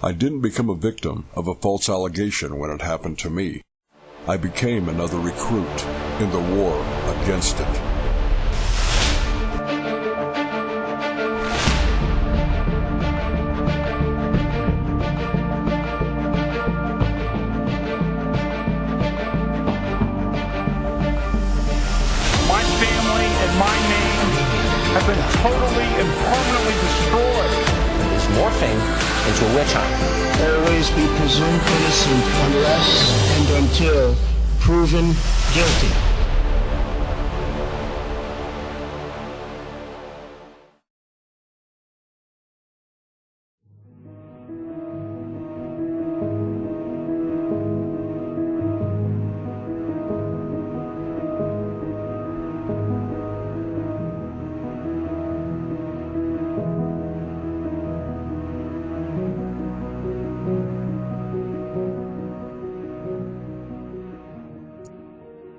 I didn't become a victim of a false allegation when it happened to me. I became another recruit in the war against it. My family and my name have been totally and permanently destroyed. Is morphing into a witch hunt. Always be presumed innocent unless and until proven guilty.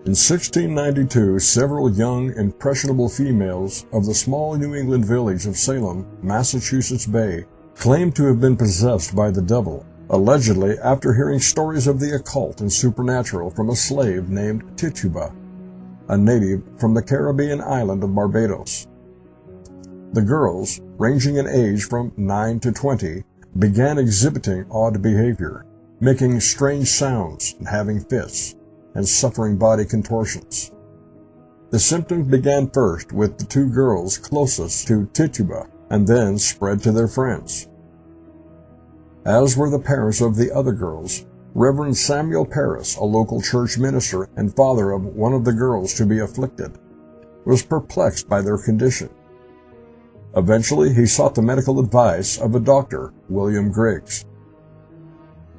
In 1692, several young, impressionable females of the small New England village of Salem, Massachusetts Bay, claimed to have been possessed by the devil, allegedly after hearing stories of the occult and supernatural from a slave named Tituba, a native from the Caribbean island of Barbados. The girls, ranging in age from 9 to 20, began exhibiting odd behavior, making strange sounds and having fits, and suffering body contortions. The symptoms began first with the two girls closest to Tituba and then spread to their friends. As were the parents of the other girls, Reverend Samuel Parris, a local church minister and father of one of the girls to be afflicted, was perplexed by their condition. Eventually, he sought the medical advice of a doctor, William Griggs.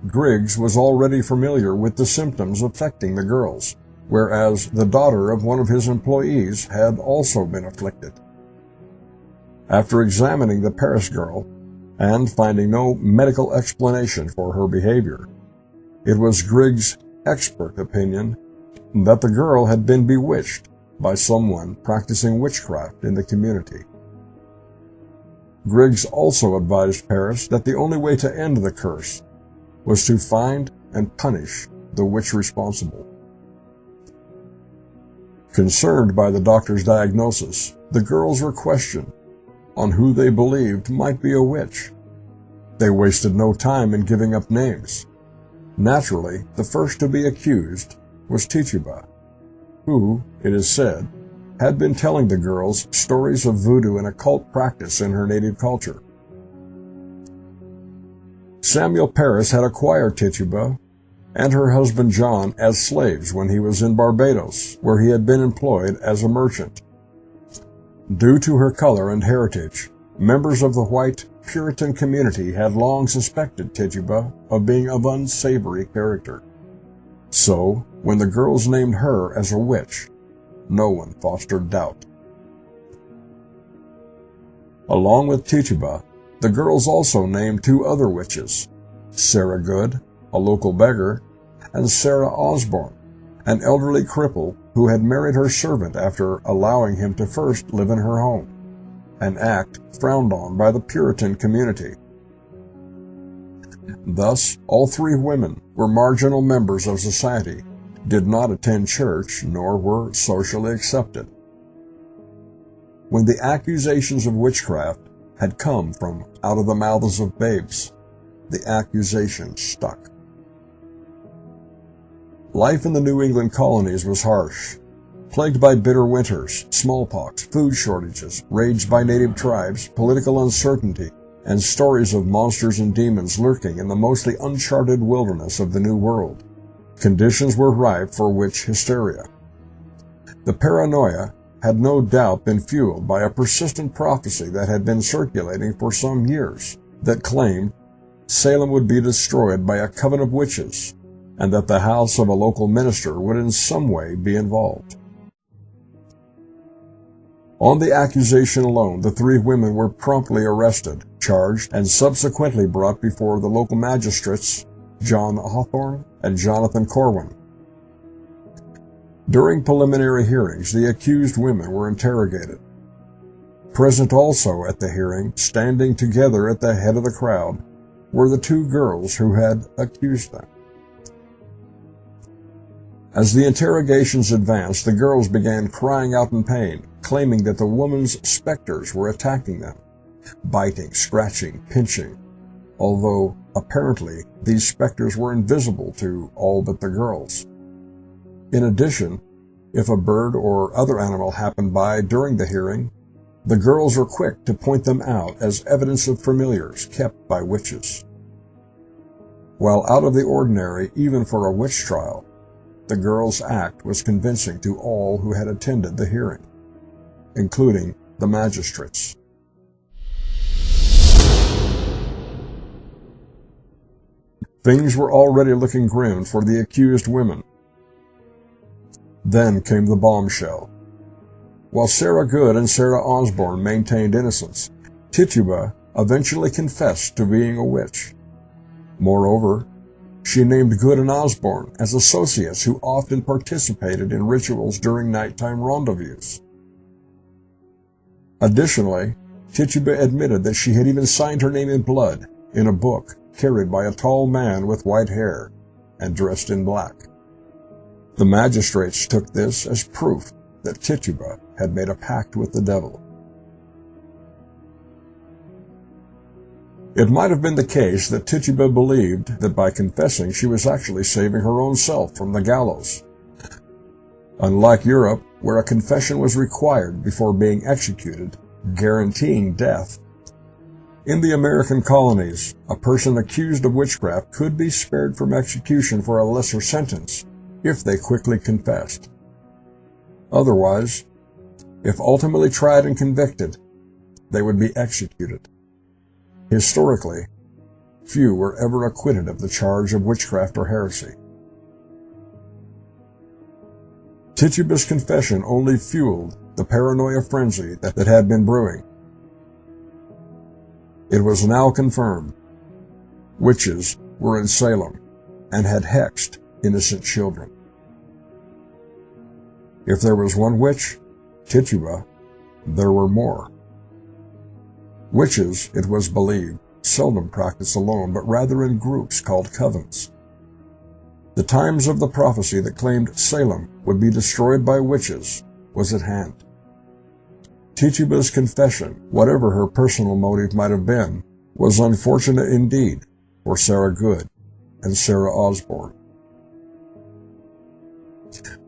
Griggs was already familiar with the symptoms affecting the girls, whereas the daughter of one of his employees had also been afflicted. After examining the Parris girl and finding no medical explanation for her behavior, it was Griggs' expert opinion that the girl had been bewitched by someone practicing witchcraft in the community. Griggs also advised Parris that the only way to end the curse was to find and punish the witch responsible. Concerned by the doctor's diagnosis, the girls were questioned on who they believed might be a witch. They wasted no time in giving up names. Naturally, the first to be accused was Tituba, who, it is said, had been telling the girls stories of voodoo and occult practice in her native culture. Samuel Parris had acquired Tituba and her husband John as slaves when he was in Barbados, where he had been employed as a merchant. Due to her color and heritage, members of the white Puritan community had long suspected Tituba of being of unsavory character. So, when the girls named her as a witch, no one fostered doubt. Along with Tituba, the girls also named two other witches, Sarah Good, a local beggar, and Sarah Osborne, an elderly cripple who had married her servant after allowing him to first live in her home, an act frowned on by the Puritan community. Thus, all three women were marginal members of society, did not attend church, nor were socially accepted. When the accusations of witchcraft had come from out of the mouths of babes, the accusation stuck. Life in the New England colonies was harsh, plagued by bitter winters, smallpox, food shortages, raged by native tribes, political uncertainty, and stories of monsters and demons lurking in the mostly uncharted wilderness of the New World. Conditions were ripe for witch hysteria. The paranoia had no doubt been fueled by a persistent prophecy that had been circulating for some years that claimed Salem would be destroyed by a coven of witches and that the house of a local minister would in some way be involved. On the accusation alone, the three women were promptly arrested, charged, and subsequently brought before the local magistrates, John Hawthorne and Jonathan Corwin. During preliminary hearings, the accused women were interrogated. Present also at the hearing, standing together at the head of the crowd, were the two girls who had accused them. As the interrogations advanced, the girls began crying out in pain, claiming that the woman's specters were attacking them, biting, scratching, pinching, although apparently these specters were invisible to all but the girls. In addition, if a bird or other animal happened by during the hearing, the girls were quick to point them out as evidence of familiars kept by witches. While out of the ordinary even for a witch trial, the girls' act was convincing to all who had attended the hearing, including the magistrates. Things were already looking grim for the accused women. Then came the bombshell. While Sarah Good and Sarah Osborne maintained innocence, Tituba eventually confessed to being a witch. Moreover, she named Good and Osborne as associates who often participated in rituals during nighttime rendezvous. Additionally, Tituba admitted that she had even signed her name in blood in a book carried by a tall man with white hair and dressed in black. The magistrates took this as proof that Tituba had made a pact with the devil. It might have been the case that Tituba believed that by confessing she was actually saving her own self from the gallows. Unlike Europe, where a confession was required before being executed, guaranteeing death, in the American colonies, a person accused of witchcraft could be spared from execution for a lesser sentence if they quickly confessed. Otherwise, if ultimately tried and convicted, they would be executed. Historically, few were ever acquitted of the charge of witchcraft or heresy. Tituba's confession only fueled the paranoia frenzy that had been brewing. It was now confirmed. Witches were in Salem and had hexed innocent children. If there was one witch, Tituba, there were more. Witches, it was believed, seldom practiced alone, but rather in groups called covens. The times of the prophecy that claimed Salem would be destroyed by witches was at hand. Tituba's confession, whatever her personal motive might have been, was unfortunate indeed for Sarah Good and Sarah Osborne.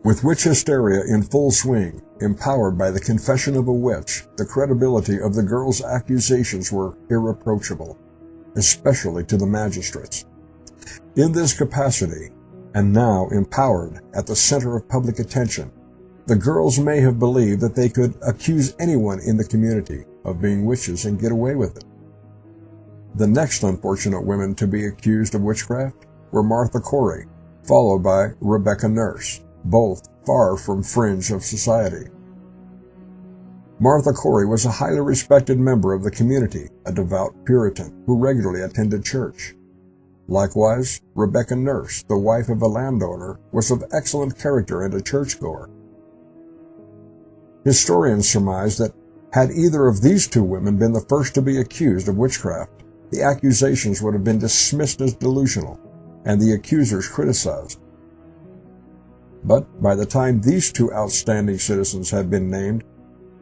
With witch hysteria in full swing, empowered by the confession of a witch, the credibility of the girls' accusations were irreproachable, especially to the magistrates. In this capacity, and now empowered at the center of public attention, the girls may have believed that they could accuse anyone in the community of being witches and get away with it. The next unfortunate women to be accused of witchcraft were Martha Corey, followed by Rebecca Nurse, both far from fringe of society. Martha Corey was a highly respected member of the community, a devout Puritan who regularly attended church. Likewise, Rebecca Nurse, the wife of a landowner, was of excellent character and a churchgoer. Historians surmise that had either of these two women been the first to be accused of witchcraft, the accusations would have been dismissed as delusional, and the accusers criticized. But by the time these two outstanding citizens had been named,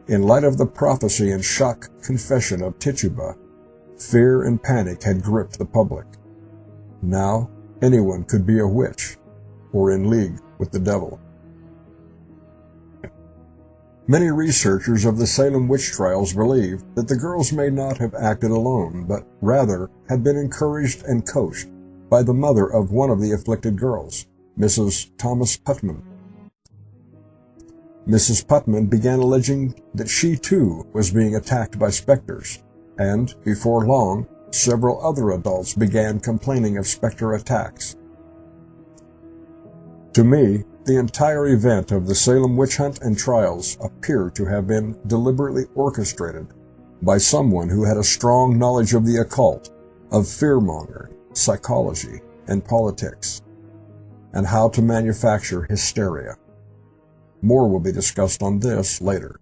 in light of the prophecy and shock confession of Tituba, fear and panic had gripped the public. Now, anyone could be a witch, or in league with the devil. Many researchers of the Salem Witch Trials believe that the girls may not have acted alone, but rather had been encouraged and coached by the mother of one of the afflicted girls, Mrs. Thomas Putman. Mrs. Putman began alleging that she too was being attacked by specters, and before long, several other adults began complaining of specter attacks. To me, the entire event of the Salem witch hunt and trials appear to have been deliberately orchestrated by someone who had a strong knowledge of the occult, of fear-mongering, psychology, and politics, and how to manufacture hysteria. More will be discussed on this later.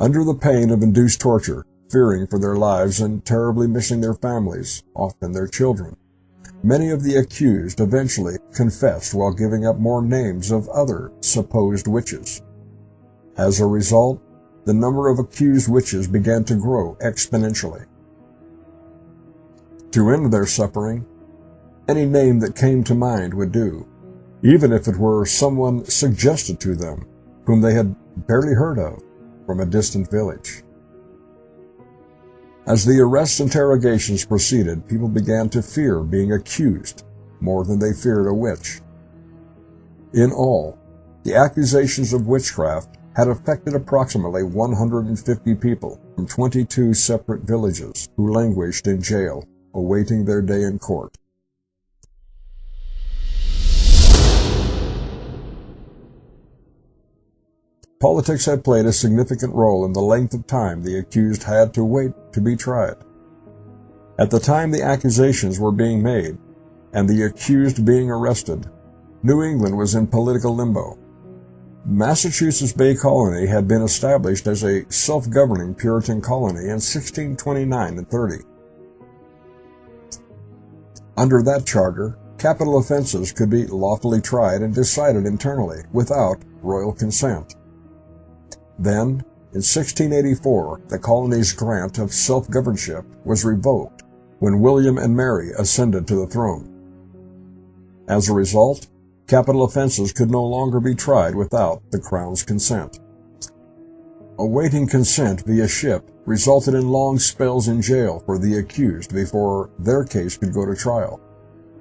Under the pain of induced torture, fearing for their lives and terribly missing their families, often their children, many of the accused eventually confessed while giving up more names of other supposed witches. As a result, the number of accused witches began to grow exponentially. To end their suffering, any name that came to mind would do, even if it were someone suggested to them whom they had barely heard of from a distant village. As the arrest interrogations proceeded, people began to fear being accused more than they feared a witch. In all, the accusations of witchcraft had affected approximately 150 people from 22 separate villages who languished in jail, awaiting their day in court. Politics had played a significant role in the length of time the accused had to wait to be tried. At the time the accusations were being made, and the accused being arrested, New England was in political limbo. Massachusetts Bay Colony had been established as a self-governing Puritan colony in 1629 and 30. Under that charter, capital offenses could be lawfully tried and decided internally without royal consent. Then, in 1684, the colony's grant of self-governorship was revoked when William and Mary ascended to the throne. As a result, capital offenses could no longer be tried without the Crown's consent. Awaiting consent via ship resulted in long spells in jail for the accused before their case could go to trial,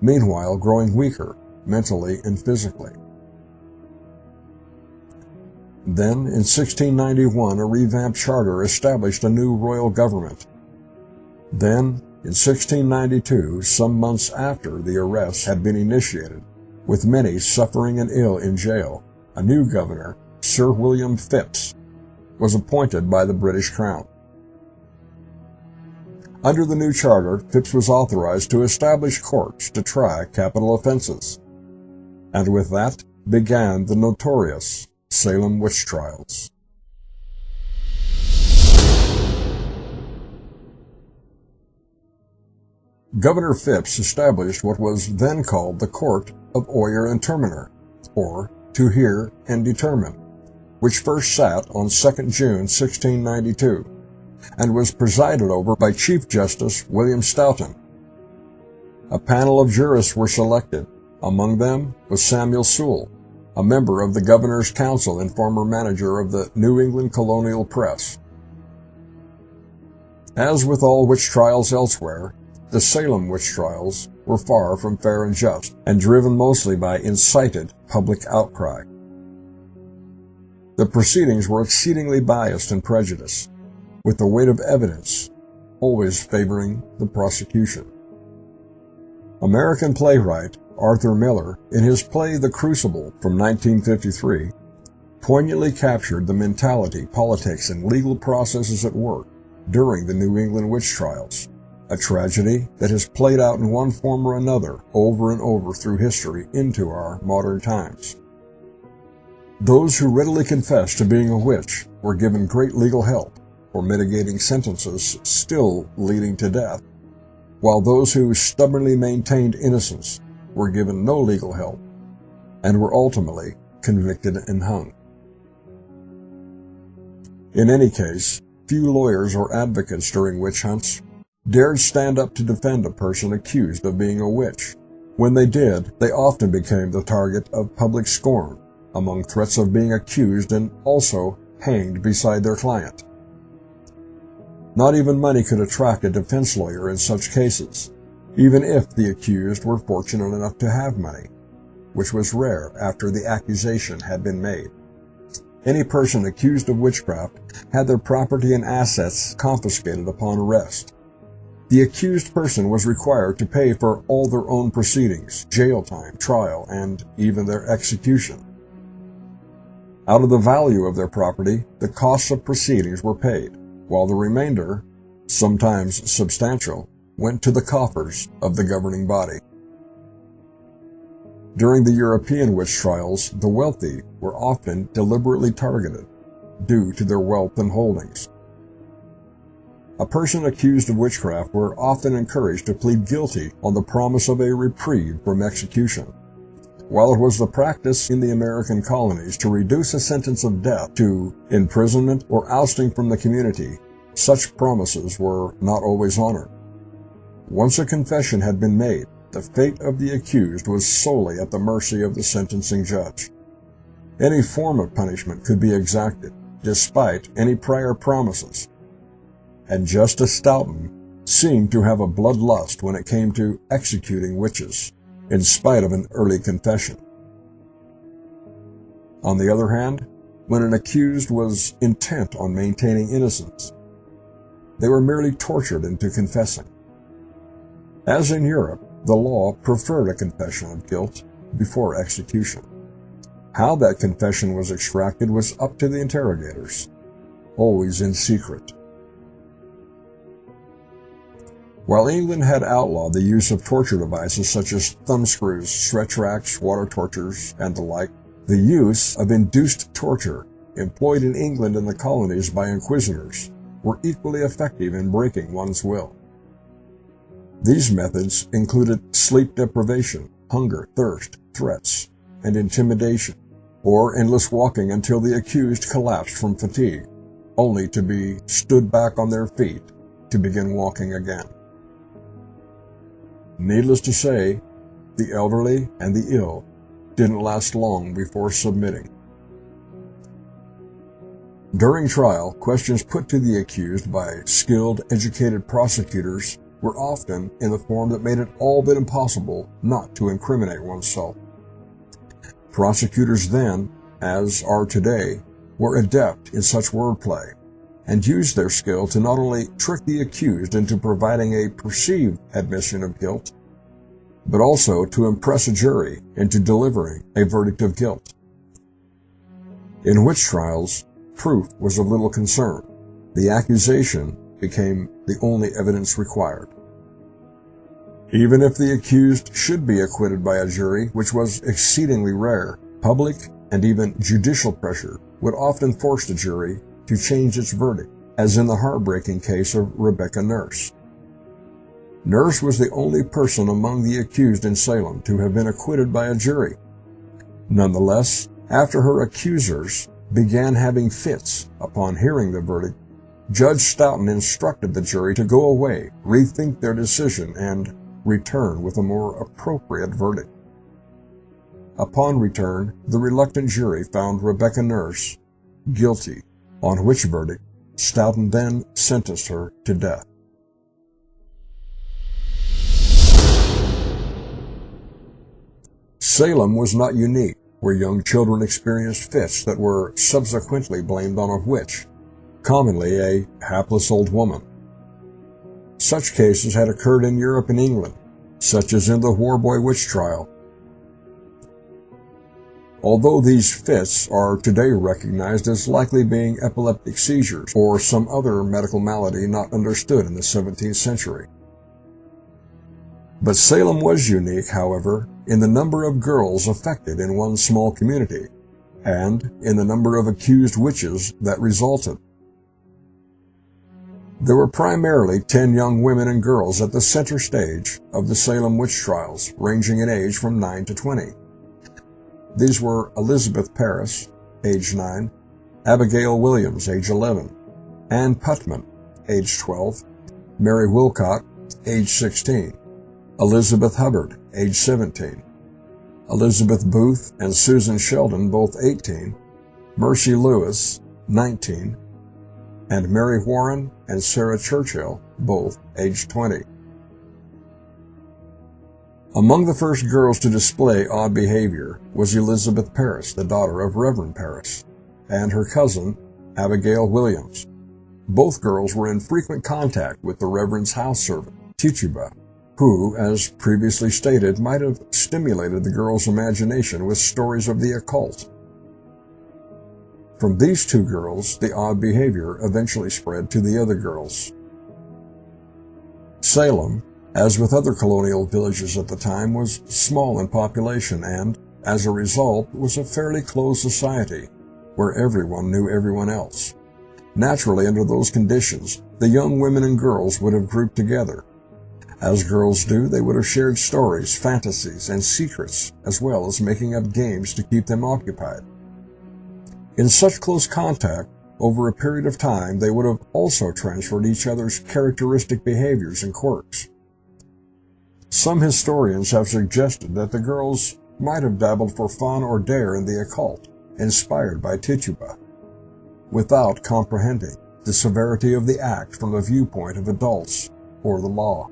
meanwhile growing weaker mentally and physically. Then, in 1691, a revamped charter established a new royal government. Then, in 1692, some months after the arrests had been initiated, with many suffering and ill in jail, a new governor, Sir William Phips, was appointed by the British Crown. Under the new charter, Phips was authorized to establish courts to try capital offenses, and with that began the notorious Salem Witch Trials. Governor Phips established what was then called the Court of Oyer and Terminer, or to hear and determine, which first sat on 2 June 1692, and was presided over by Chief Justice William Stoughton. A panel of jurists were selected. Among them was Samuel Sewell, a member of the Governor's Council and former manager of the New England Colonial Press. As with all witch trials elsewhere, the Salem Witch Trials were far from fair and just, and driven mostly by incited public outcry. The proceedings were exceedingly biased and prejudiced, with the weight of evidence always favoring the prosecution. American playwright Arthur Miller, in his play The Crucible from 1953, poignantly captured the mentality, politics, and legal processes at work during the New England witch trials, a tragedy that has played out in one form or another over and over through history into our modern times. Those who readily confessed to being a witch were given great legal help for mitigating sentences still leading to death, while those who stubbornly maintained innocence were given no legal help and were ultimately convicted and hung. In any case, few lawyers or advocates during witch hunts dared stand up to defend a person accused of being a witch. When they did, they often became the target of public scorn, among threats of being accused and also hanged beside their client. Not even money could attract a defense lawyer in such cases, even if the accused were fortunate enough to have money, which was rare after the accusation had been made. Any person accused of witchcraft had their property and assets confiscated upon arrest. The accused person was required to pay for all their own proceedings, jail time, trial, and even their execution. Out of the value of their property, the costs of proceedings were paid, while the remainder, sometimes substantial, went to the coffers of the governing body. During the European witch trials, the wealthy were often deliberately targeted, due to their wealth and holdings. A person accused of witchcraft were often encouraged to plead guilty on the promise of a reprieve from execution. While it was the practice in the American colonies to reduce a sentence of death to imprisonment or ousting from the community, such promises were not always honored. Once a confession had been made, the fate of the accused was solely at the mercy of the sentencing judge. Any form of punishment could be exacted, despite any prior promises, and Justice Stoughton seemed to have a bloodlust when it came to executing witches, in spite of an early confession. On the other hand, when an accused was intent on maintaining innocence, they were merely tortured into confessing. As in Europe, the law preferred a confession of guilt before execution. How that confession was extracted was up to the interrogators, always in secret. While England had outlawed the use of torture devices such as thumbscrews, stretch racks, water tortures, and the like, the use of induced torture employed in England and the colonies by inquisitors were equally effective in breaking one's will. These methods included sleep deprivation, hunger, thirst, threats, and intimidation, or endless walking until the accused collapsed from fatigue, only to be stood back on their feet to begin walking again. Needless to say, the elderly and the ill didn't last long before submitting. During trial, questions put to the accused by skilled, educated prosecutors were often in the form that made it all but impossible not to incriminate oneself. Prosecutors then, as are today, were adept in such wordplay, and used their skill to not only trick the accused into providing a perceived admission of guilt, but also to impress a jury into delivering a verdict of guilt. In witch trials, proof was of little concern. The accusation became the only evidence required. Even if the accused should be acquitted by a jury, which was exceedingly rare, public and even judicial pressure would often force the jury to change its verdict, as in the heartbreaking case of Rebecca Nurse. Nurse was the only person among the accused in Salem to have been acquitted by a jury. Nonetheless, after her accusers began having fits upon hearing the verdict, Judge Stoughton instructed the jury to go away, rethink their decision, and return with a more appropriate verdict. Upon return, the reluctant jury found Rebecca Nurse guilty, on which verdict Stoughton then sentenced her to death. Salem was not unique, where young children experienced fits that were subsequently blamed on a witch, commonly a hapless old woman. Such cases had occurred in Europe and England, such as in the Warboy witch trial. Although these fits are today recognized as likely being epileptic seizures or some other medical malady not understood in the 17th century. But Salem was unique, however, in the number of girls affected in one small community, and in the number of accused witches that resulted. There were primarily 10 young women and girls at the center stage of the Salem Witch Trials, ranging in age from 9 to 20. These were Elizabeth Parris, age 9, Abigail Williams, age 11, Ann Putman, age 12, Mary Wilcott, age 16, Elizabeth Hubbard, age 17, Elizabeth Booth and Susan Sheldon, both 18, Mercy Lewis, 19, and Mary Warren and Sarah Churchill, both age 20. Among the first girls to display odd behavior was Elizabeth Parris, the daughter of Reverend Parris, and her cousin, Abigail Williams. Both girls were in frequent contact with the Reverend's house servant, Tituba, who, as previously stated, might have stimulated the girls' imagination with stories of the occult. From these two girls, the odd behavior eventually spread to the other girls. Salem, as with other colonial villages at the time, was small in population and, as a result, was a fairly closed society, where everyone knew everyone else. Naturally, under those conditions, the young women and girls would have grouped together. As girls do, they would have shared stories, fantasies, and secrets, as well as making up games to keep them occupied. In such close contact, over a period of time, they would have also transferred each other's characteristic behaviors and quirks. Some historians have suggested that the girls might have dabbled for fun or dare in the occult, inspired by Tituba, without comprehending the severity of the act from the viewpoint of adults or the law.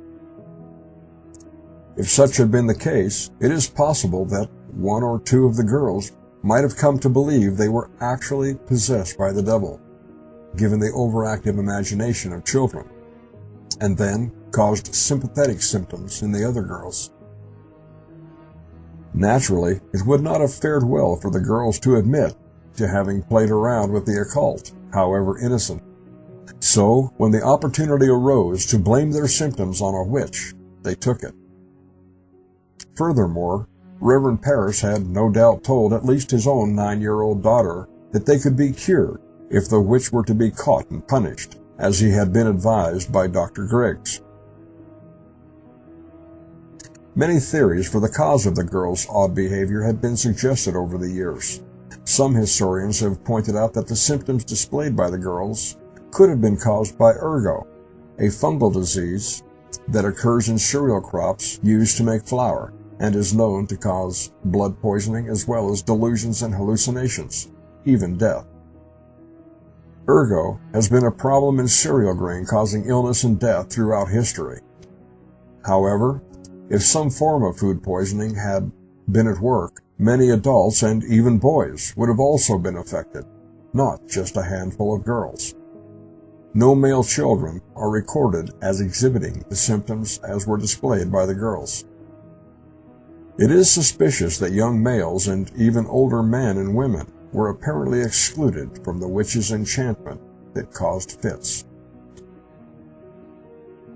If such had been the case, it is possible that one or two of the girls might have come to believe they were actually possessed by the devil, given the overactive imagination of children, and then caused sympathetic symptoms in the other girls. Naturally, it would not have fared well for the girls to admit to having played around with the occult, however innocent. So, when the opportunity arose to blame their symptoms on a witch, they took it. Furthermore, Reverend Parris had no doubt told at least his own 9-year-old daughter that they could be cured if the witch were to be caught and punished, as he had been advised by Dr. Griggs. Many theories for the cause of the girls' odd behavior had been suggested over the years. Some historians have pointed out that the symptoms displayed by the girls could have been caused by ergo, a fungal disease that occurs in cereal crops used to make flour and is known to cause blood poisoning as well as delusions and hallucinations, even death. Ergo has been a problem in cereal grain, causing illness and death throughout history. However, if some form of food poisoning had been at work, many adults and even boys would have also been affected, not just a handful of girls. No male children are recorded as exhibiting the symptoms as were displayed by the girls. It is suspicious that young males and even older men and women were apparently excluded from the witch's enchantment that caused fits.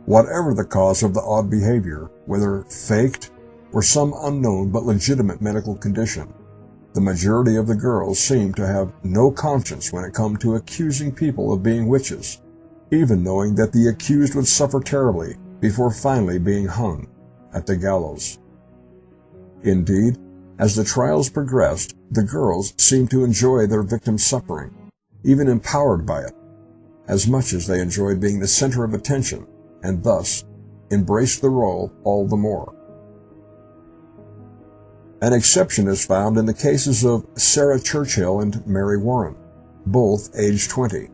Whatever the cause of the odd behavior, whether faked or some unknown but legitimate medical condition, the majority of the girls seemed to have no conscience when it came to accusing people of being witches, even knowing that the accused would suffer terribly before finally being hung at the gallows. Indeed, as the trials progressed, the girls seemed to enjoy their victims' suffering, even empowered by it, as much as they enjoyed being the center of attention, and thus embraced the role all the more. An exception is found in the cases of Sarah Churchill and Mary Warren, both aged 20.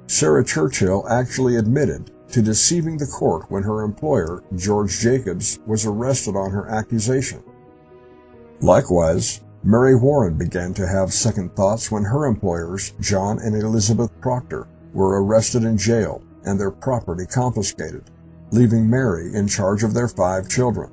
Sarah Churchill actually admitted to deceiving the court when her employer, George Jacobs, was arrested on her accusation. Likewise, Mary Warren began to have second thoughts when her employers, John and Elizabeth Proctor, were arrested in jail and their property confiscated, leaving Mary in charge of their 5 children.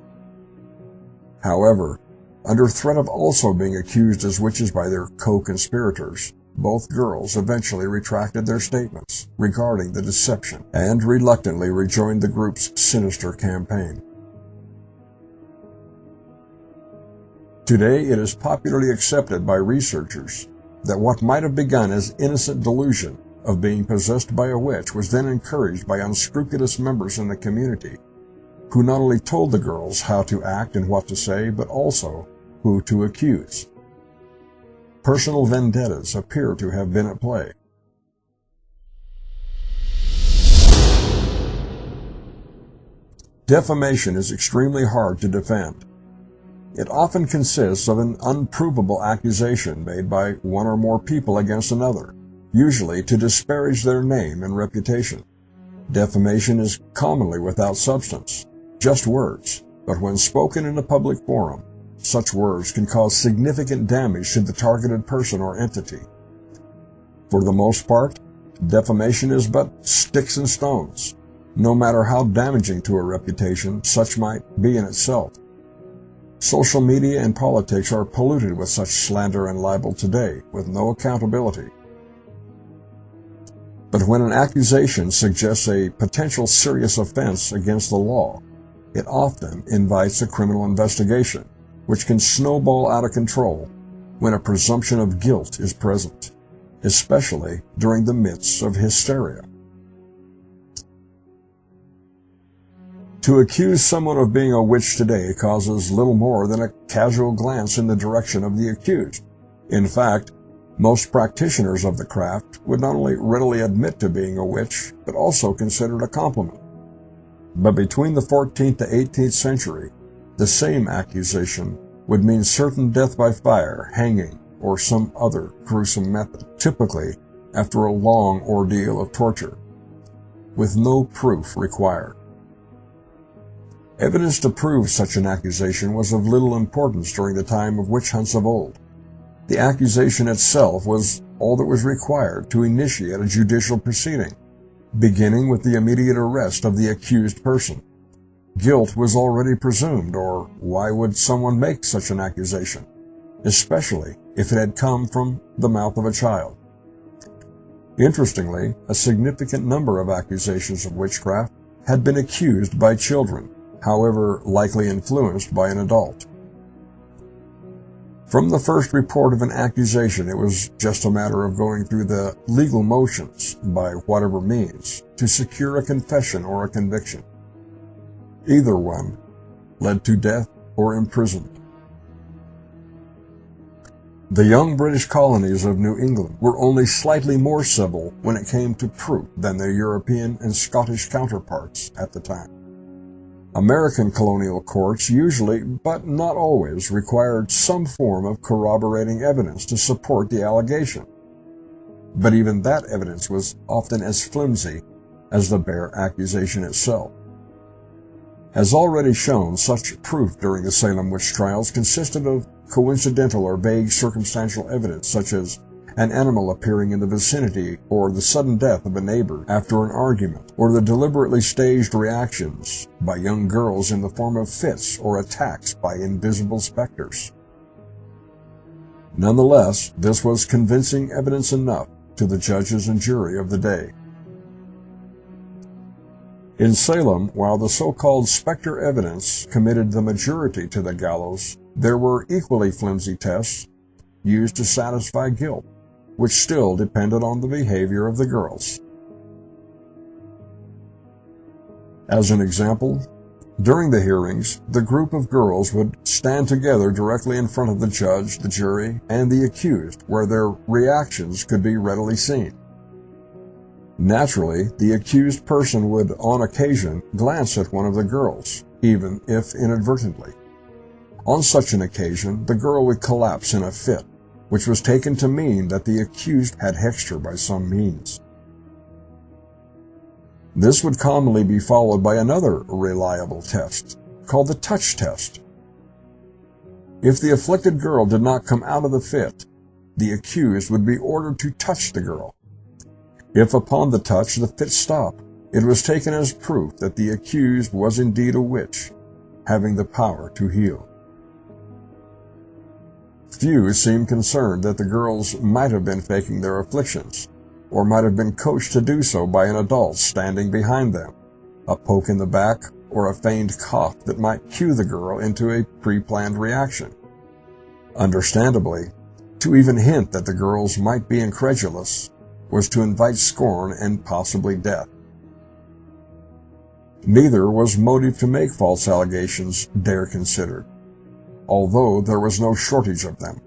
However, under threat of also being accused as witches by their co-conspirators, both girls eventually retracted their statements regarding the deception and reluctantly rejoined the group's sinister campaign. Today, it is popularly accepted by researchers that what might have begun as innocent delusion of being possessed by a witch was then encouraged by unscrupulous members in the community, who not only told the girls how to act and what to say, but also who to accuse. Personal vendettas appear to have been at play. Defamation is extremely hard to defend. It often consists of an unprovable accusation made by one or more people against another, usually to disparage their name and reputation. Defamation is commonly without substance, just words, but when spoken in a public forum, such words can cause significant damage to the targeted person or entity. For the most part, defamation is but sticks and stones, no matter how damaging to a reputation such might be in itself. Social media and politics are polluted with such slander and libel today, with no accountability. But when an accusation suggests a potential serious offense against the law, it often invites a criminal investigation, which can snowball out of control when a presumption of guilt is present, especially during the midst of hysteria. To accuse someone of being a witch today causes little more than a casual glance in the direction of the accused. In fact, most practitioners of the craft would not only readily admit to being a witch, but also consider it a compliment. But between the 14th to 18th century, the same accusation would mean certain death by fire, hanging, or some other gruesome method, typically after a long ordeal of torture, with no proof required. Evidence to prove such an accusation was of little importance during the time of witch hunts of old. The accusation itself was all that was required to initiate a judicial proceeding, beginning with the immediate arrest of the accused person. Guilt was already presumed, or why would someone make such an accusation, especially if it had come from the mouth of a child? Interestingly, a significant number of accusations of witchcraft had been accused by children, however likely influenced by an adult. From the first report of an accusation, it was just a matter of going through the legal motions, by whatever means, to secure a confession or a conviction. Either one led to death or imprisonment. The young British colonies of New England were only slightly more civil when it came to proof than their European and Scottish counterparts at the time. American colonial courts usually, but not always, required some form of corroborating evidence to support the allegation. But even that evidence was often as flimsy as the bare accusation itself. As already shown, such proof during the Salem Witch Trials consisted of coincidental or vague circumstantial evidence, such as an animal appearing in the vicinity, or the sudden death of a neighbor after an argument, or the deliberately staged reactions by young girls in the form of fits or attacks by invisible specters. Nonetheless, this was convincing evidence enough to the judges and jury of the day. In Salem, while the so-called specter evidence committed the majority to the gallows, there were equally flimsy tests used to satisfy guilt, which still depended on the behavior of the girls. As an example, during the hearings, the group of girls would stand together directly in front of the judge, the jury, and the accused, where their reactions could be readily seen. Naturally, the accused person would, on occasion, glance at one of the girls, even if inadvertently. On such an occasion, the girl would collapse in a fit, which was taken to mean that the accused had hexed her by some means. This would commonly be followed by another reliable test, called the touch test. If the afflicted girl did not come out of the fit, the accused would be ordered to touch the girl. If upon the touch the fit stopped, it was taken as proof that the accused was indeed a witch, having the power to heal. Few seemed concerned that the girls might have been faking their afflictions, or might have been coached to do so by an adult standing behind them, a poke in the back, or a feigned cough that might cue the girl into a pre-planned reaction. Understandably, to even hint that the girls might be incredulous was to invite scorn and possibly death. Neither was motive to make false allegations dare considered, although there was no shortage of them.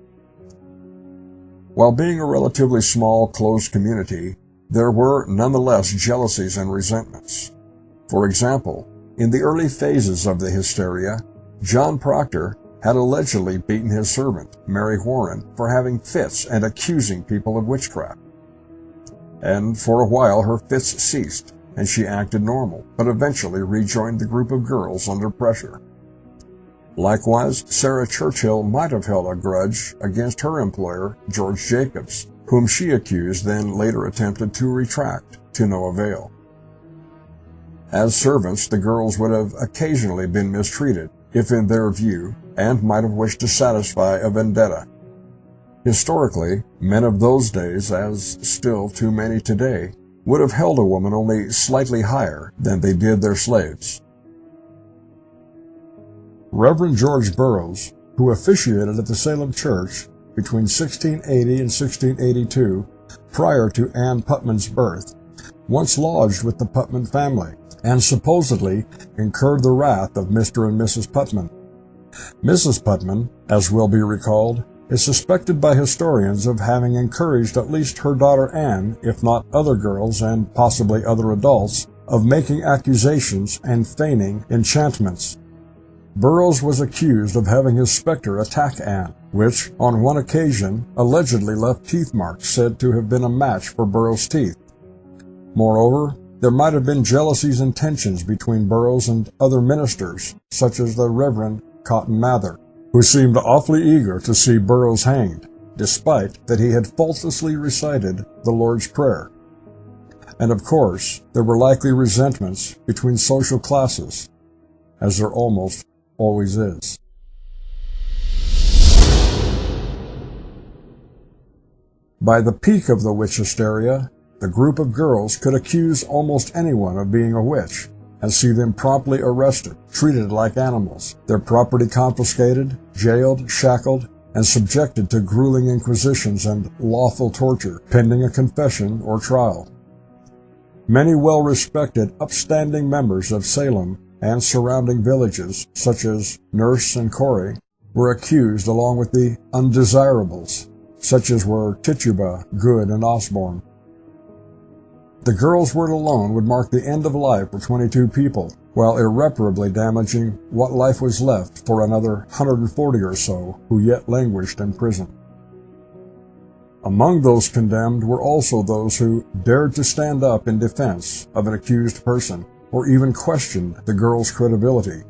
While being a relatively small, closed community, there were nonetheless jealousies and resentments. For example, in the early phases of the hysteria, John Proctor had allegedly beaten his servant, Mary Warren, for having fits and accusing people of witchcraft. And for a while her fits ceased, and she acted normal, but eventually rejoined the group of girls under pressure. Likewise, Sarah Churchill might have held a grudge against her employer, George Jacobs, whom she accused, then later attempted to retract, to no avail. As servants, the girls would have occasionally been mistreated, if in their view, and might have wished to satisfy a vendetta. Historically, men of those days, as still too many today, would have held a woman only slightly higher than they did their slaves. Reverend George Burroughs, who officiated at the Salem Church, between 1680 and 1682, prior to Anne Putman's birth, once lodged with the Putman family, and supposedly incurred the wrath of Mr. and Mrs. Putman. Mrs. Putman, as will be recalled, is suspected by historians of having encouraged at least her daughter Anne, if not other girls and possibly other adults, of making accusations and feigning enchantments. Burroughs was accused of having his specter attack Anne, which, on one occasion, allegedly left teeth marks said to have been a match for Burroughs' teeth. Moreover, there might have been jealousies and tensions between Burroughs and other ministers, such as the Reverend Cotton Mather, who seemed awfully eager to see Burroughs hanged, despite that he had faultlessly recited the Lord's Prayer. And of course, there were likely resentments between social classes, as there almost always is. By the peak of the witch hysteria, the group of girls could accuse almost anyone of being a witch and see them promptly arrested, treated like animals, their property confiscated, jailed, shackled, and subjected to grueling inquisitions and lawful torture, pending a confession or trial. Many well-respected, upstanding members of Salem and surrounding villages, such as Nurse and Corey, were accused along with the undesirables, such as were Tituba, Good, and Osborne. The girls' word alone would mark the end of life for 22 people, while irreparably damaging what life was left for another 140 or so who yet languished in prison. Among those condemned were also those who dared to stand up in defense of an accused person, or even questioned the girl's credibility.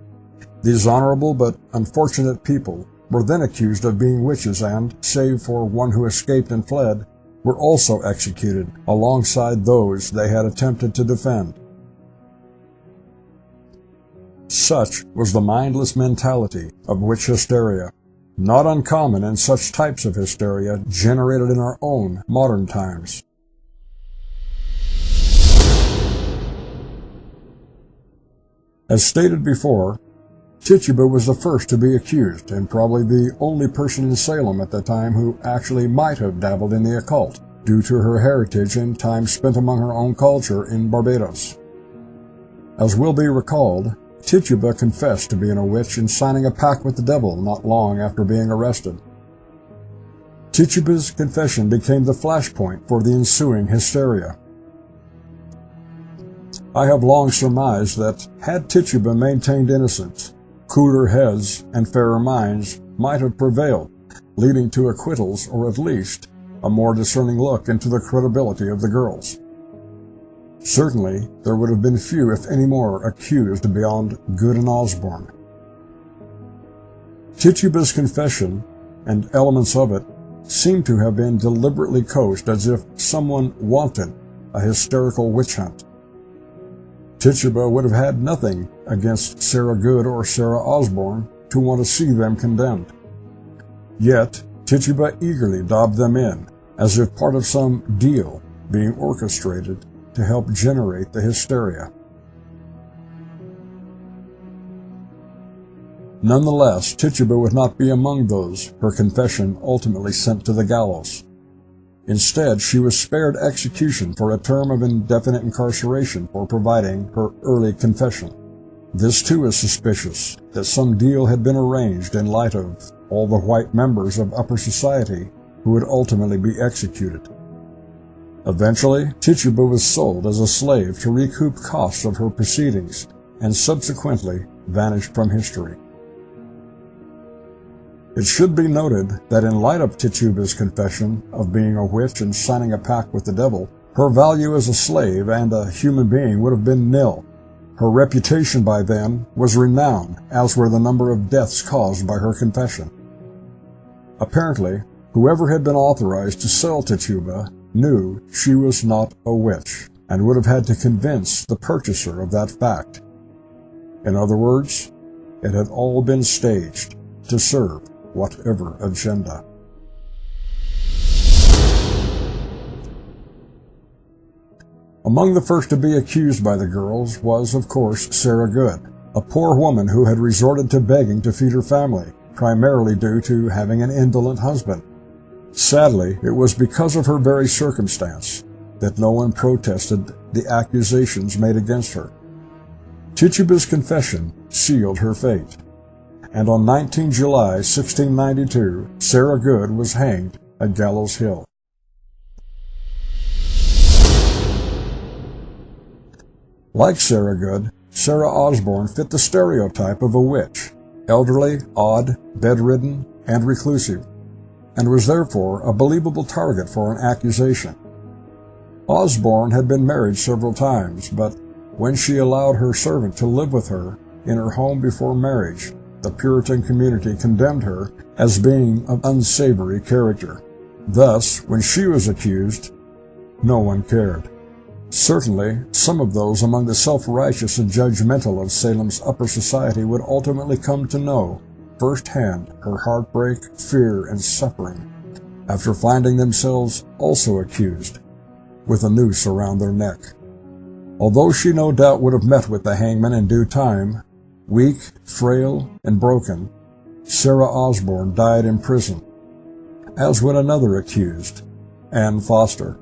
These honorable but unfortunate people were then accused of being witches and, save for one who escaped and fled, were also executed alongside those they had attempted to defend. Such was the mindless mentality of witch hysteria, not uncommon in such types of hysteria generated in our own modern times. As stated before, Tituba was the first to be accused, and probably the only person in Salem at the time who actually might have dabbled in the occult, due to her heritage and time spent among her own culture in Barbados. As will be recalled, Tituba confessed to being a witch and signing a pact with the devil not long after being arrested. Tituba's confession became the flashpoint for the ensuing hysteria. I have long surmised that, had Tituba maintained innocence, cooler heads and fairer minds might have prevailed, leading to acquittals or at least a more discerning look into the credibility of the girls. Certainly, there would have been few, if any more, accused beyond Good and Osborne. Tituba's confession, and elements of it, seem to have been deliberately coached as if someone wanted a hysterical witch hunt. Tituba would have had nothing against Sarah Good or Sarah Osborne to want to see them condemned. Yet, Tituba eagerly dobbed them in, as if part of some deal being orchestrated to help generate the hysteria. Nonetheless, Tituba would not be among those her confession ultimately sent to the gallows. Instead, she was spared execution for a term of indefinite incarceration for providing her early confession. This too is suspicious, that some deal had been arranged in light of all the white members of upper society who would ultimately be executed. Eventually, Tituba was sold as a slave to recoup costs of her proceedings, and subsequently vanished from history. It should be noted that in light of Tituba's confession of being a witch and signing a pact with the devil, her value as a slave and a human being would have been nil. Her reputation by then was renowned, as were the number of deaths caused by her confession. Apparently, whoever had been authorized to sell Tituba knew she was not a witch, and would have had to convince the purchaser of that fact. In other words, it had all been staged to serve whatever agenda. Among the first to be accused by the girls was, of course, Sarah Good, a poor woman who had resorted to begging to feed her family, primarily due to having an indolent husband. Sadly, it was because of her very circumstance that no one protested the accusations made against her. Tituba's confession sealed her fate, and on 19 July 1692, Sarah Good was hanged at Gallows Hill. Like Sarah Good, Sarah Osborne fit the stereotype of a witch, elderly, odd, bedridden, and reclusive, and was therefore a believable target for an accusation. Osborne had been married several times, but when she allowed her servant to live with her in her home before marriage, the Puritan community condemned her as being of unsavory character. Thus, when she was accused, no one cared. Certainly, some of those among the self-righteous and judgmental of Salem's upper society would ultimately come to know firsthand her heartbreak, fear, and suffering after finding themselves also accused, with a noose around their neck. Although she no doubt would have met with the hangman in due time, weak, frail, and broken, Sarah Osborne died in prison, as would another accused, Anne Foster.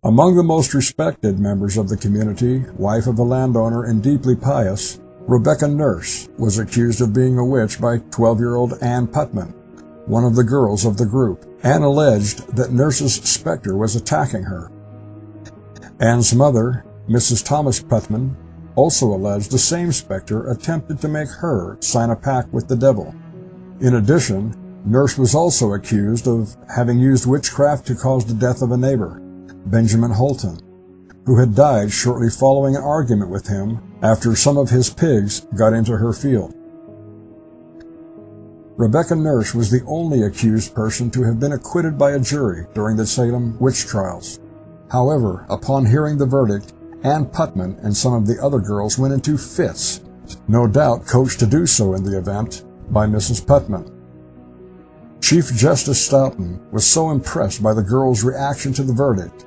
Among the most respected members of the community, wife of a landowner and deeply pious, Rebecca Nurse was accused of being a witch by 12-year-old Ann Putman, one of the girls of the group. Anne alleged that Nurse's specter was attacking her. Anne's mother, Mrs. Thomas Putman, also alleged the same specter attempted to make her sign a pact with the devil. In addition, Nurse was also accused of having used witchcraft to cause the death of a neighbor, Benjamin Holton, who had died shortly following an argument with him after some of his pigs got into her field. Rebecca Nurse was the only accused person to have been acquitted by a jury during the Salem Witch Trials. However, upon hearing the verdict, Ann Putman and some of the other girls went into fits, no doubt coached to do so in the event by Mrs. Putman. Chief Justice Stoughton was so impressed by the girls' reaction to the verdict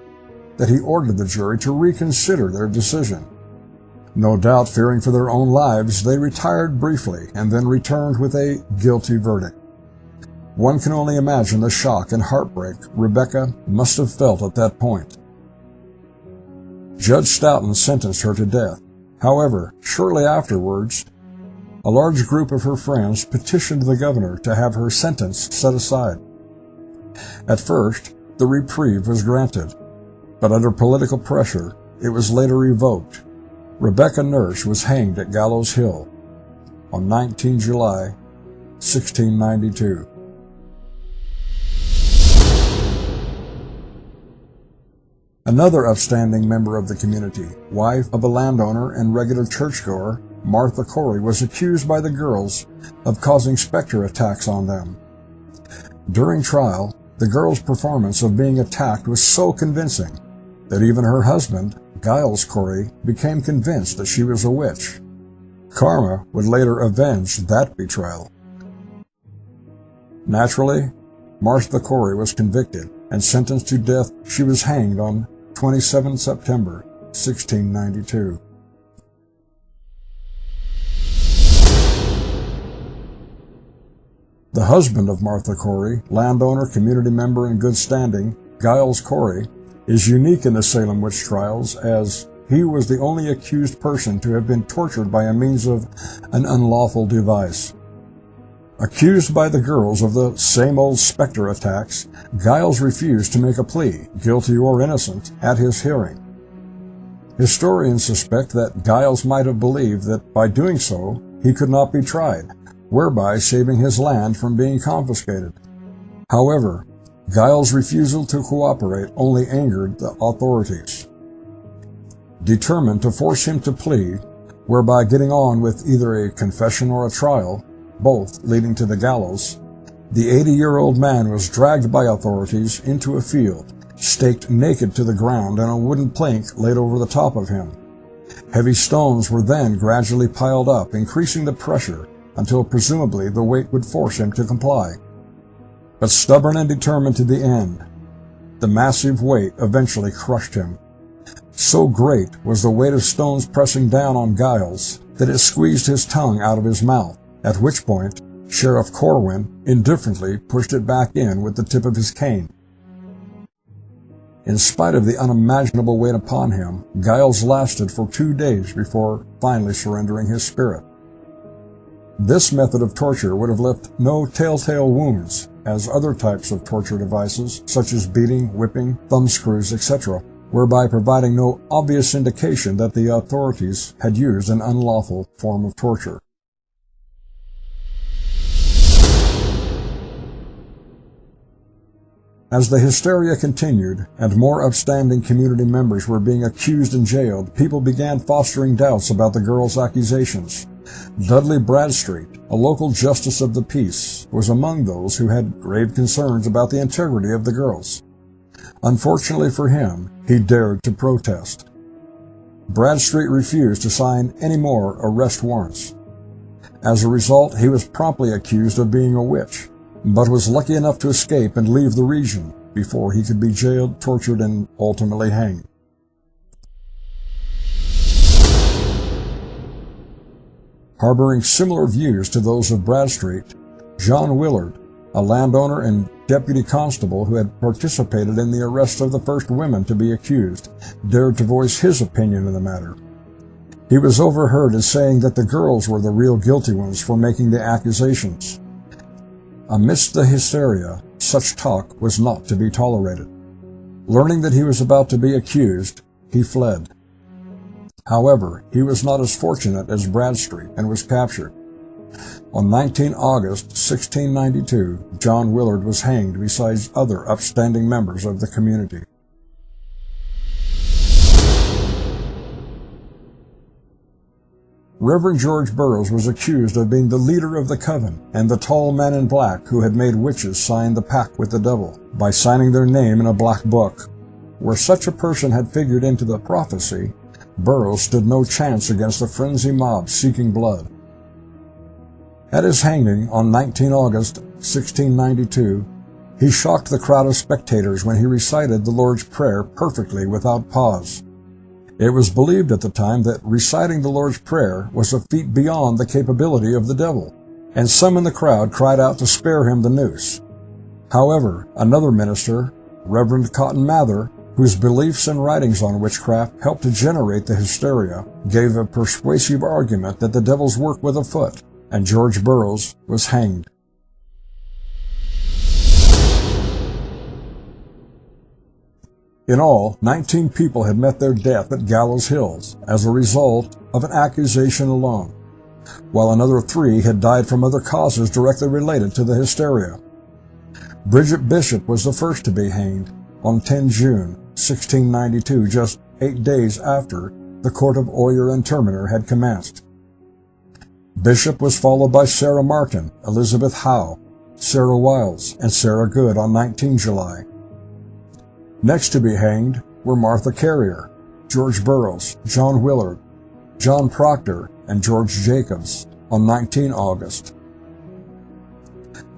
that he ordered the jury to reconsider their decision. No doubt fearing for their own lives, they retired briefly and then returned with a guilty verdict. One can only imagine the shock and heartbreak Rebecca must have felt at that point. Judge Stoughton sentenced her to death. However, shortly afterwards, a large group of her friends petitioned the governor to have her sentence set aside. At first, the reprieve was granted, but under political pressure, it was later revoked. Rebecca Nurse was hanged at Gallows Hill on 19 July, 1692. Another upstanding member of the community, wife of a landowner and regular churchgoer, Martha Corey, was accused by the girls of causing specter attacks on them. During trial, the girls' performance of being attacked was so convincing that even her husband, Giles Corey, became convinced that she was a witch. Karma would later avenge that betrayal. Naturally, Martha Corey was convicted and sentenced to death. She was hanged on 27 September, 1692. The husband of Martha Corey, landowner, community member in good standing, Giles Corey, is unique in the Salem Witch Trials as he was the only accused person to have been tortured by a means of an unlawful device. Accused by the girls of the same old specter attacks, Giles refused to make a plea, guilty or innocent, at his hearing. Historians suspect that Giles might have believed that by doing so he could not be tried, whereby saving his land from being confiscated. However, Giles' refusal to cooperate only angered the authorities. Determined to force him to plead, whereby getting on with either a confession or a trial, both leading to the gallows, the 80-year-old man was dragged by authorities into a field, staked naked to the ground, and a wooden plank laid over the top of him. Heavy stones were then gradually piled up, increasing the pressure until presumably the weight would force him to comply. But stubborn and determined to the end, the massive weight eventually crushed him. So great was the weight of stones pressing down on Giles that it squeezed his tongue out of his mouth, at which point Sheriff Corwin indifferently pushed it back in with the tip of his cane. In spite of the unimaginable weight upon him, Giles lasted for 2 days before finally surrendering his spirit. This method of torture would have left no telltale wounds, as other types of torture devices, such as beating, whipping, thumbscrews, etc., whereby providing no obvious indication that the authorities had used an unlawful form of torture. As the hysteria continued and more upstanding community members were being accused and jailed, people began fostering doubts about the girls' accusations. Dudley Bradstreet, a local justice of the peace, was among those who had grave concerns about the integrity of the girls. Unfortunately for him, he dared to protest. Bradstreet refused to sign any more arrest warrants. As a result, he was promptly accused of being a witch, but was lucky enough to escape and leave the region before he could be jailed, tortured, and ultimately hanged. Harboring similar views to those of Bradstreet, John Willard, a landowner and deputy constable who had participated in the arrest of the first women to be accused, dared to voice his opinion in the matter. He was overheard as saying that the girls were the real guilty ones for making the accusations. Amidst the hysteria, such talk was not to be tolerated. Learning that he was about to be accused, he fled. However, he was not as fortunate as Bradstreet and was captured. On 19 August 1692, John Willard was hanged besides other upstanding members of the community. Reverend George Burroughs was accused of being the leader of the coven and the tall man in black who had made witches sign the pact with the devil by signing their name in a black book. Where such a person had figured into the prophecy, Burroughs stood no chance against the frenzy mob seeking blood. At his hanging on 19 August 1692, he shocked the crowd of spectators when he recited the Lord's Prayer perfectly without pause. It was believed at the time that reciting the Lord's Prayer was a feat beyond the capability of the devil, and some in the crowd cried out to spare him the noose. However, another minister, Reverend Cotton Mather, whose beliefs and writings on witchcraft helped to generate the hysteria, gave a persuasive argument that the devil's work was afoot, and George Burroughs was hanged. In all, 19 people had met their death at Gallows Hills as a result of an accusation alone, while another 3 had died from other causes directly related to the hysteria. Bridget Bishop was the first to be hanged on 10 June 1692, just 8 days after the Court of Oyer and Terminer had commenced. Bishop was followed by Sarah Martin, Elizabeth Howe, Sarah Wiles, and Sarah Good on 19 July. Next to be hanged were Martha Carrier, George Burroughs, John Willard, John Proctor, and George Jacobs on 19 August.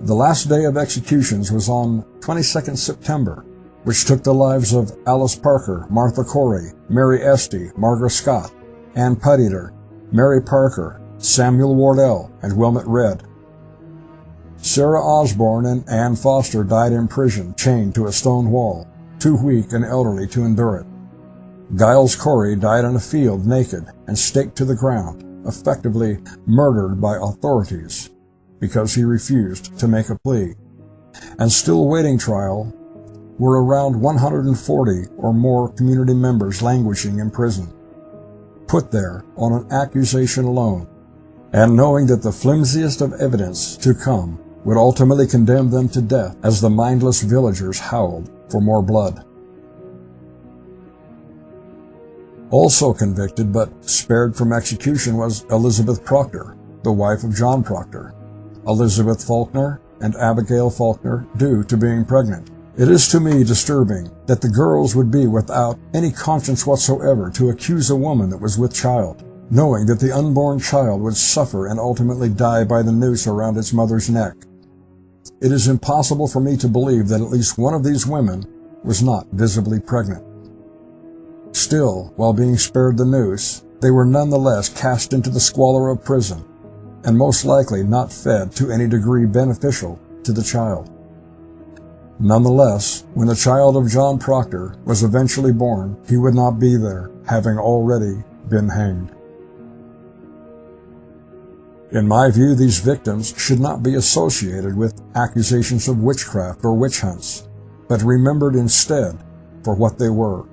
The last day of executions was on 22nd September, which took the lives of Alice Parker, Martha Corey, Mary Esty, Margaret Scott, Ann Puddeter, Mary Parker, Samuel Wardell, and Wilmot Redd. Sarah Osborne and Ann Foster died in prison, chained to a stone wall, too weak and elderly to endure it. Giles Corey died in a field naked and staked to the ground, effectively murdered by authorities because he refused to make a plea. And still awaiting trial were around 140 or more community members languishing in prison, put there on an accusation alone, and knowing that the flimsiest of evidence to come would ultimately condemn them to death as the mindless villagers howled for more blood. Also convicted but spared from execution was Elizabeth Proctor, the wife of John Proctor, Elizabeth Faulkner, and Abigail Faulkner, due to being pregnant. It is to me disturbing that the girls would be without any conscience whatsoever to accuse a woman that was with child, knowing that the unborn child would suffer and ultimately die by the noose around its mother's neck. It is impossible for me to believe that at least one of these women was not visibly pregnant. Still, while being spared the noose, they were nonetheless cast into the squalor of prison, and most likely not fed to any degree beneficial to the child. Nonetheless, when the child of John Proctor was eventually born, he would not be there, having already been hanged. In my view, these victims should not be associated with accusations of witchcraft or witch hunts, but remembered instead for what they were,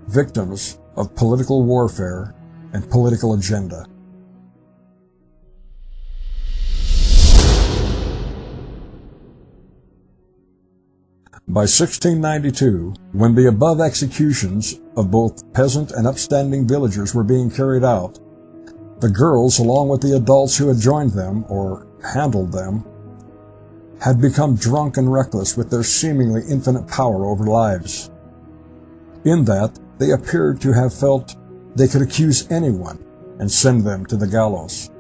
victims of political warfare and political agenda. By 1692, when the above executions of both peasant and upstanding villagers were being carried out, the girls, along with the adults who had joined them or handled them, had become drunk and reckless with their seemingly infinite power over lives. In that, they appeared to have felt they could accuse anyone and send them to the gallows.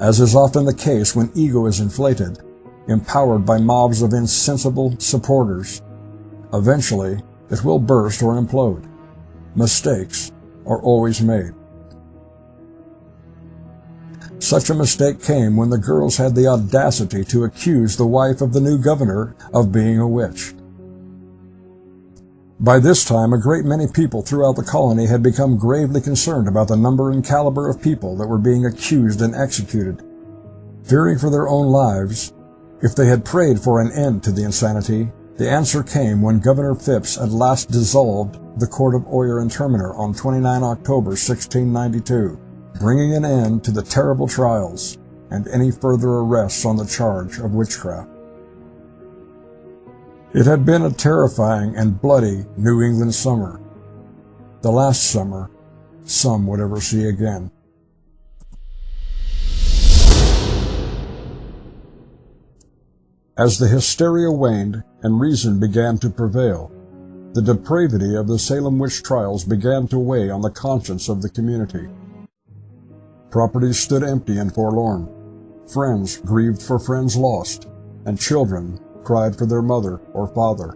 As is often the case when ego is inflated, empowered by mobs of insensible supporters, eventually it will burst or implode. Mistakes are always made. Such a mistake came when the girls had the audacity to accuse the wife of the new governor of being a witch. By this time, a great many people throughout the colony had become gravely concerned about the number and caliber of people that were being accused and executed. Fearing for their own lives, if they had prayed for an end to the insanity, the answer came when Governor Phipps at last dissolved the Court of Oyer and Terminer on 29 October 1692, bringing an end to the terrible trials and any further arrests on the charge of witchcraft. It had been a terrifying and bloody New England summer, the last summer some would ever see again. As the hysteria waned and reason began to prevail, the depravity of the Salem Witch Trials began to weigh on the conscience of the community. Properties stood empty and forlorn. Friends grieved for friends lost, and children cried for their mother or father.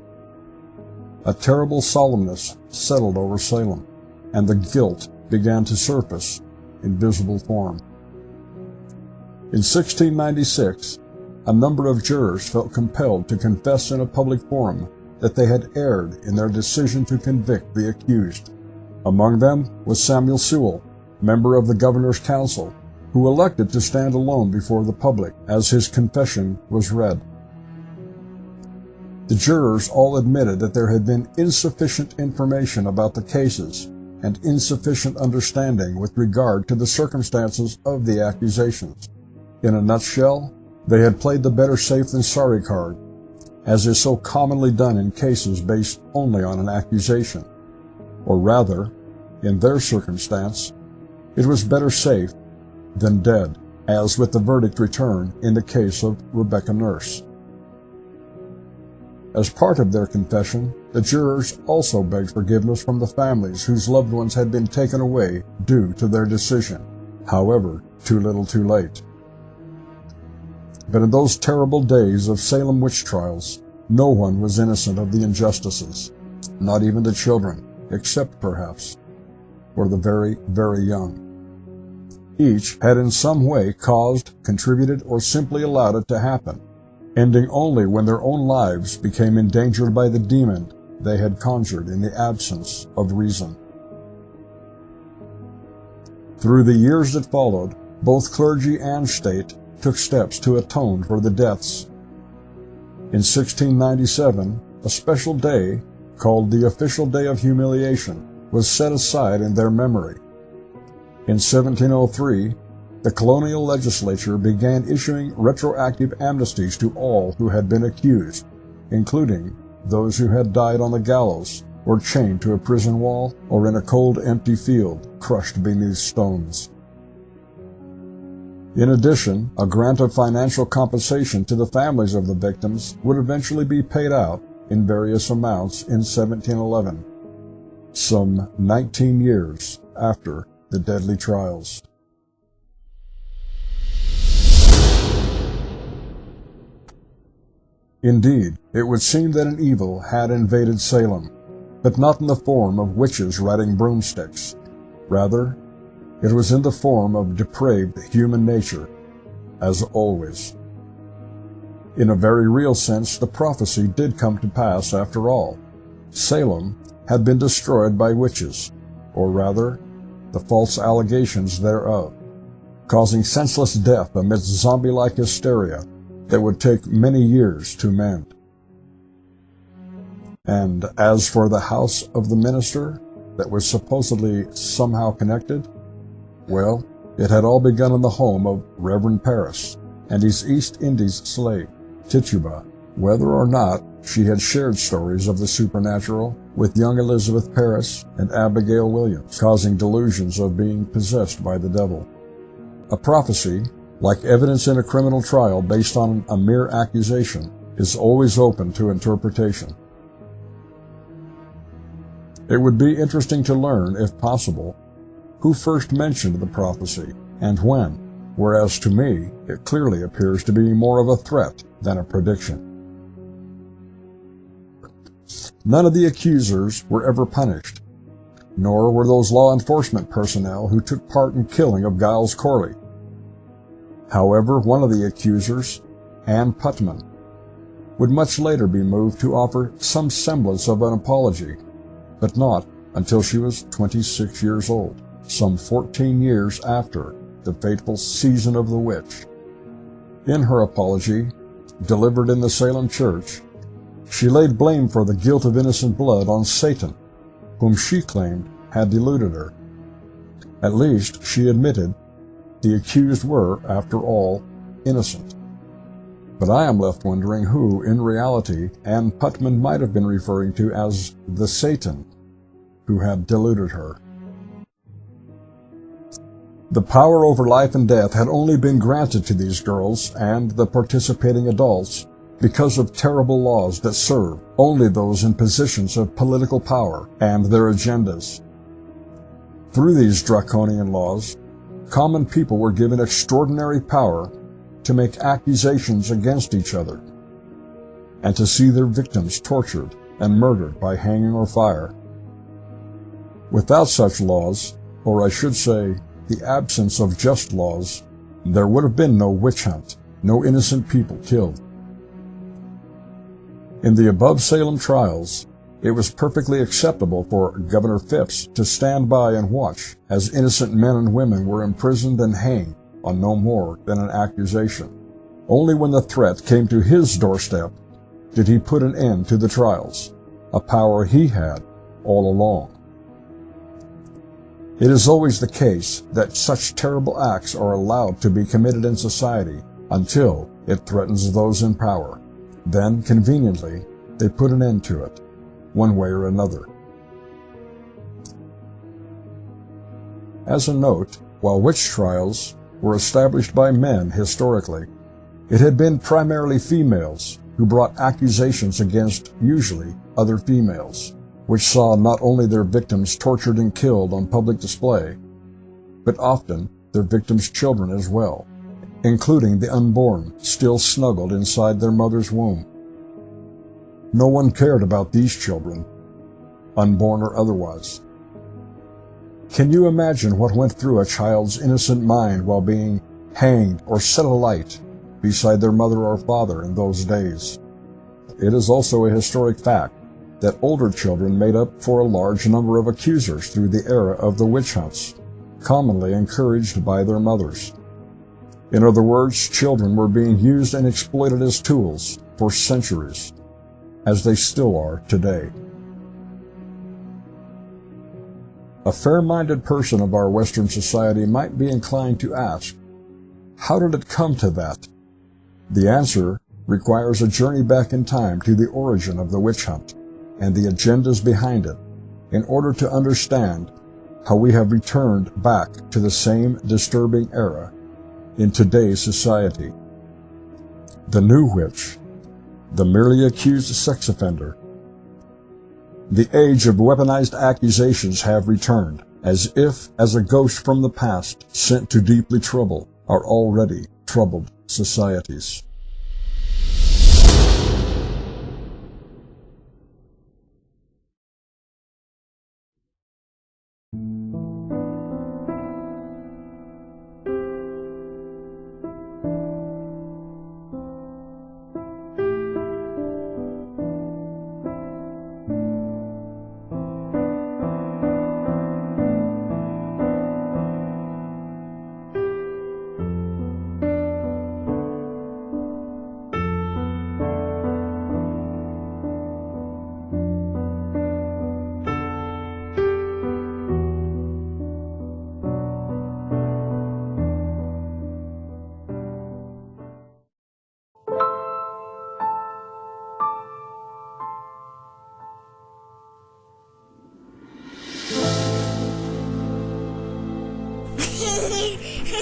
A terrible solemnness settled over Salem, and the guilt began to surface in visible form. In 1696, a number of jurors felt compelled to confess in a public forum that they had erred in their decision to convict the accused. Among them was Samuel Sewell, member of the governor's council, who elected to stand alone before the public as his confession was read. The jurors all admitted that there had been insufficient information about the cases and insufficient understanding with regard to the circumstances of the accusations. In a nutshell, they had played the better safe than sorry card, as is so commonly done in cases based only on an accusation. Or rather, in their circumstance, it was better safe than dead, as with the verdict returned in the case of Rebecca Nurse. As part of their confession, the jurors also begged forgiveness from the families whose loved ones had been taken away due to their decision. However, too little too late. But in those terrible days of Salem witch trials, no one was innocent of the injustices, not even the children, except perhaps for the very, very young. Each had in some way caused, contributed, or simply allowed it to happen, ending only when their own lives became endangered by the demon they had conjured in the absence of reason. Through the years that followed, both clergy and state took steps to atone for the deaths. In 1697, a special day, called the Official Day of Humiliation, was set aside in their memory. In 1703, the colonial legislature began issuing retroactive amnesties to all who had been accused, including those who had died on the gallows, or chained to a prison wall, or in a cold, empty field, crushed beneath stones. In addition, a grant of financial compensation to the families of the victims would eventually be paid out in various amounts in 1711, some 19 years after the deadly trials. Indeed, it would seem that an evil had invaded Salem, but not in the form of witches riding broomsticks. Rather, It was in the form of depraved human nature, as always. In a very real sense, the prophecy did come to pass after all. Salem had been destroyed by witches, or rather, the false allegations thereof, causing senseless death amidst zombie-like hysteria that would take many years to mend. And as for the house of the minister that was supposedly somehow connected, well, it had all begun in the home of Reverend Paris and his East Indies slave, Tituba, whether or not she had shared stories of the supernatural with young Elizabeth Paris and Abigail Williams, causing delusions of being possessed by the devil. A prophecy, like evidence in a criminal trial based on a mere accusation, is always open to interpretation. It would be interesting to learn, if possible, who first mentioned the prophecy and when, whereas to me it clearly appears to be more of a threat than a prediction. None of the accusers were ever punished, nor were those law enforcement personnel who took part in killing of Giles Corley. However, one of the accusers, Ann Putman, would much later be moved to offer some semblance of an apology, but not until she was 26 years old, some 14 years after the fateful season of the witch. In her apology, delivered in the Salem church, she laid blame for the guilt of innocent blood on Satan, whom she claimed had deluded her. At least, she admitted the accused were, after all, innocent. But I am left wondering who, in reality, Ann Putman might have been referring to as the Satan who had deluded her. The power over life and death had only been granted to these girls and the participating adults because of terrible laws that served only those in positions of political power and their agendas. Through these draconian laws, common people were given extraordinary power to make accusations against each other and to see their victims tortured and murdered by hanging or fire. Without such laws, or I should say, the absence of just laws, there would have been no witch hunt, no innocent people killed. In the above Salem trials, it was perfectly acceptable for Governor Phipps to stand by and watch as innocent men and women were imprisoned and hanged on no more than an accusation. Only when the threat came to his doorstep did he put an end to the trials, a power he had all along. It is always the case that such terrible acts are allowed to be committed in society until it threatens those in power. Then, conveniently, they put an end to it, one way or another. As a note, while witch trials were established by men historically, it had been primarily females who brought accusations against, usually, other females, which saw not only their victims tortured and killed on public display, but often their victims' children as well, including the unborn still snuggled inside their mother's womb. No one cared about these children, unborn or otherwise. Can you imagine what went through a child's innocent mind while being hanged or set alight beside their mother or father in those days? It is also a historic fact that older children made up for a large number of accusers through the era of the witch hunts, commonly encouraged by their mothers. In other words, children were being used and exploited as tools for centuries, as they still are today. A fair-minded person of our Western society might be inclined to ask, how did it come to that? The answer requires a journey back in time to the origin of the witch hunt and the agendas behind it in order to understand how we have returned back to the same disturbing era in today's society. The new witch, the merely accused sex offender. The age of weaponized accusations have returned, as if as a ghost from the past sent to deeply trouble our already troubled societies.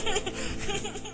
Bye.